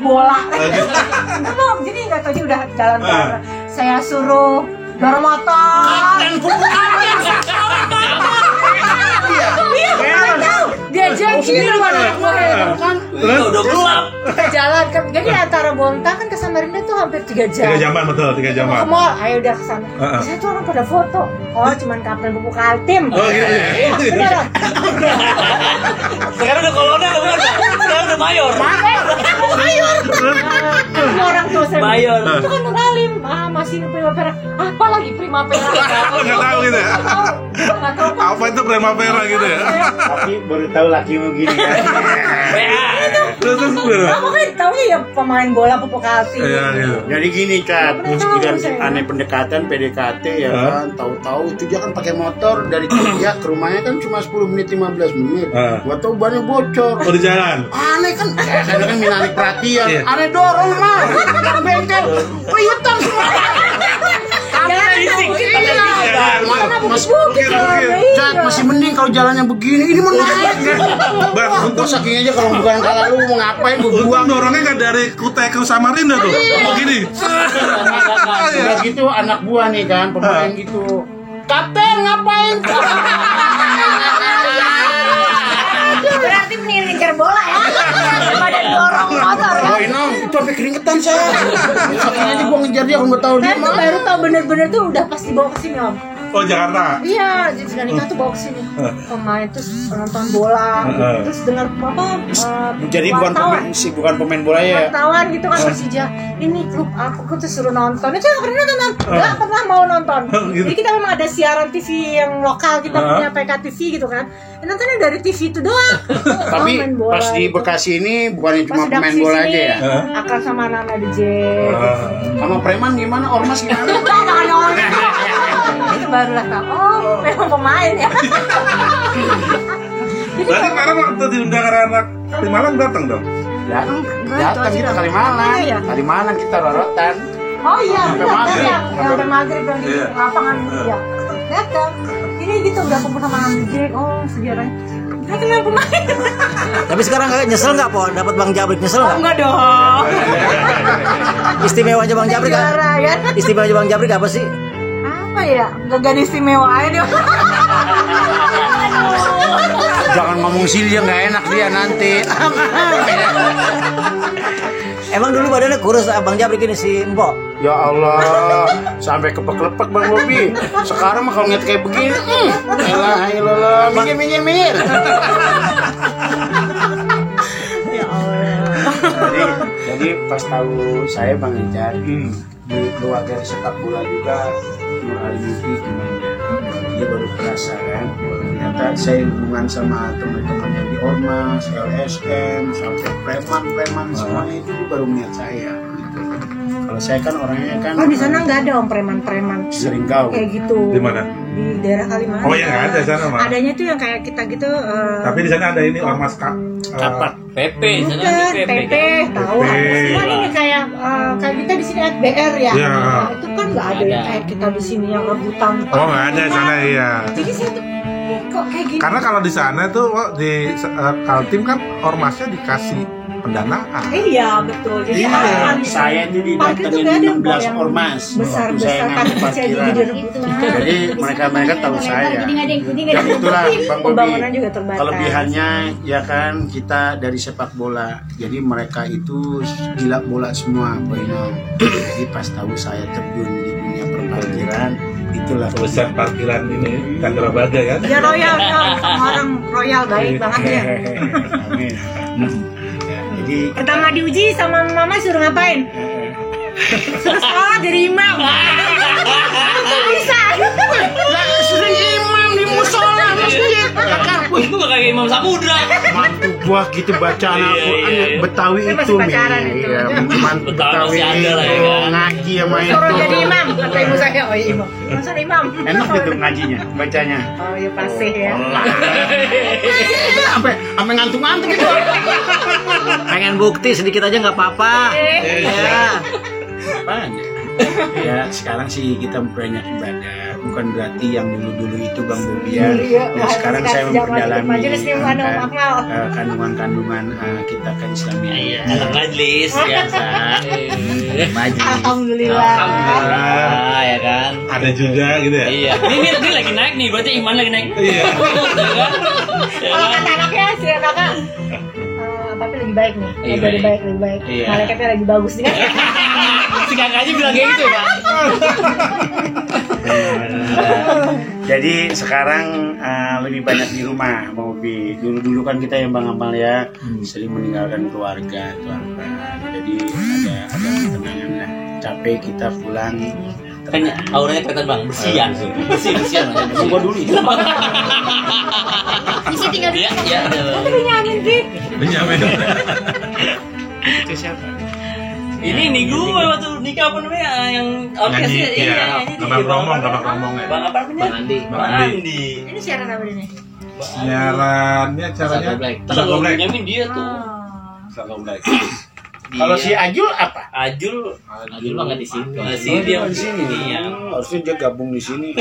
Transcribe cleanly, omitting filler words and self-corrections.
bola. Belum, jadi nggak tahu dia udah jalan bareng. Saya suruh dorong motor. Dia janji di luar kan udah gelap. kita jalan kan, jadi antara Bontang kan ke Samarinda tuh hampir 3 jam. 3 jaman betul, 3 jaman. Ke mall, ayo udah kesana. Saya tuh orang pada foto. Oh, cuman Kapten Pupuk Kaltim. Oh gitu. Iya, beneran. Sekarang udah kolonel bukan? Sekarang udah mayor. Mayor. Orang tua saya. Mayor. Itu kan Nuralim. Masih Primavera. Apa lagi Primavera? Nggak tahu gitu ya. Nggak tahu. Apa itu Primavera gitu ya? Tapi baru tahu lakimu gini kan. Terus Makanya taunya ya pemain bola Pupuk Kaltim. Iya, gitu. Jadi gini Kat, Bener, dengan aneh pendekatan PDKT ya kan, tahu-tahu itu dia kan pakai motor dari Jogja ke rumahnya kan cuma 10 menit 15 menit. Gua tahu bannya bocor. Oh di jalan. Aneh kan, saya kan menarik perhatian. Iya. Aneh dorong mah, bengkel, keriutan semua. Masih mending kalau jalannya begini, ini mau naik kan? Bang, Gua saking aja kalau bukan kalau lu mau ngapain gua buang. dorongnya nggak dari Kutai ke Samarinda tuh. Oh gini. Udah gitu anak gua nih kan, pemain gitu. Kapten ngapain? Berarti mending ngejar bola ya. Daripada dorong motor kan. Oh Inong, itu sampai keringetan saya. Saking aja gua ngejar dia, gua tahu dia Saya tuh mah. baru tahu bener-bener tuh udah pas dibawa ke sini Om. Oh Jakarta. Iya, jadi nikah tuh bawa ke sini. Pemain terus nonton bola, terus dengar apa? Jadi bukan pemain sih, bukan pemain bola ya. Wartawan gitu kan Persija. Ini klub aku tuh suruh nonton. Itu nggak pernah nonton, nggak pernah mau nonton. Gitu. Jadi kita memang ada siaran TV yang lokal, kita punya PKTV gitu kan. Nontonnya dari TV itu doang. Tapi Main bola pas di gitu. Bekasi ini bukannya Pas cuma udah pemain kesini, bola aja ya. akrab sama anak-anak DJ. Sama preman gimana? Ormas gimana? Itu barulah tahu. Oh, memang pemain ya. Berarti sekarang waktu diundang anak di Malang datang dong. Datang kita Kalimalang. Iya. Kalimalang kita rorotan. Oh iya, Sampai benar maghrib. ya. Sampai maghrib dan di Iya. lapangan ya. Datang. Ini gitu udah kumpul sama anak DJ. Oh, sejarahnya. Itu memang pemain. Tapi sekarang nggak nyesel nggak po dapat Bang Jabrik, nyesel nggak? Enggak dong. Istimewanya Bang Jabrik kan? Sejarah ya. Istimewanya Bang Jabrik apa sih? Apa ya? Gak istimewa aja deh. Jangan ngomong sini dia nggak enak dia nanti. Emang dulu badannya kurus Bang Jabrik ini si Empok. Ya Allah, sampai kepek-lepek Bang Bobi. Sekarang mah kalau ngeliat kayak begini, elah, minggir. Ya Allah. Jadi pas tahu saya Bang Ejar di keluar dari sepak bola juga Nur Alimiti gimana? Dia baru terasa kan. Ternyata saya hubungan sama teman-teman yang di Ormas, LSM, sampai preman semuanya itu baru melihat saya. Gitu. Kalau saya kan orangnya kan. Oh di sana nggak ada om preman-preman sering gaul. kayak gitu. Di mana? Di daerah Kalimantan. Oh ya nggak ada di sana mah. Adanya tuh yang kayak kita gitu. Tapi di sana ada ini ormas Kapak. PP, Bukan, sana PP, tahu. PP. Cuman ini kayak kita di sini BR ya. Iya. Nah, itu kan nggak ada yang kayak kita di sini yang rebutan. Oh nggak ada di sana iya. Jadi saya tuh kok kayak gini. Karena kalau di sana tuh di Kaltim kan ormasnya dikasih pendanaan. Iya betul. Jadi Iya, aman. saya itu Parkir tuh didatengin nggak ada 16 ormas besar waktu saya besar ngantri tapi saya parkiran. jadi rebutan. Jadi mereka tahu saya. Ya itulah Bang Bobi. Pembangunan juga terbatas. Kelebihannya ya kan kita dari sepak bola. Jadi mereka itu gila bola semua, Boino. Jadi pas tahu saya terjun di dunia perparkiran, itulah Besar parkiran ini Chandra Baga kan. Ya royal orang royal baik banget ya. Amin. Ya, jadi Pertama diuji sama mama suruh ngapain? Suruh sekolah jadi imam. Bisa. lah sering imam di musola masjid. Itu gak kayak Imam Samudra. Mantu gua gitu bacaan Al-Quran Betawi Itu itu masih pacaran itu. ya, mantu Betawi Betawi masih ada lah ya itu kan. ngaji sama itu Suruh jadi imam kata ibu saya. Oh iya imam. Masa imam? enak gitu ngajinya bacanya Oh iya pasti ya. sampai ngantuk-ngantuk gitu. Pengen bukti sedikit aja nggak apa-apa. Ya. Apaan ya? Ya sekarang sih kita banyak ibadah bukan berarti yang dulu-dulu itu Bang Bobi ya. Iya, Nah, sekarang saya memperdalami majelis nih Akmal. kandungan-kandungan kita kan Islamiyah. Iya, anak majelis biasa. Majelis. Alhamdulillah. Alhamdulillah, ya kan. Ada juga gitu ya. Iya. Ini lagi naik nih, berarti iman lagi naik. Iya. Ya kan? Ya Kalau kan? kata anaknya si kakak, tapi lebih baik nih. Lebih baik. Iya. Malaikatnya lagi bagus nih kan. Si kakaknya bilang kayak gitu ya, Pak. Jadi sekarang lebih banyak di rumah Bang Bobi. Dulu kan kita yang Bang Amal ya sering meninggalkan keluarga tuh apa. Jadi ada ketenangan lah. Capek kita pulang. Kan auranya kelihatan Bang, bersih ya. Bersih Bang. Gua dulu itu. Bisa tinggal di Iya, iya. Tapi nyamin sih. Benyamin. Itu siapa? Ini nih gue waktu nikah apa namanya yang orkesnya Nyanyi, iya. Gambar romong ya. Bang apa namanya? Bang Andi. Bang Andi. Ini siaran apa ini? Siarannya caranya Kalau Goblek. Benyamin dia tuh. Goblek. Kalau si Ajul apa? Ajul Ajul mah nggak di situ. di sini dia di sini. Iya. Harusnya dia gabung di sini.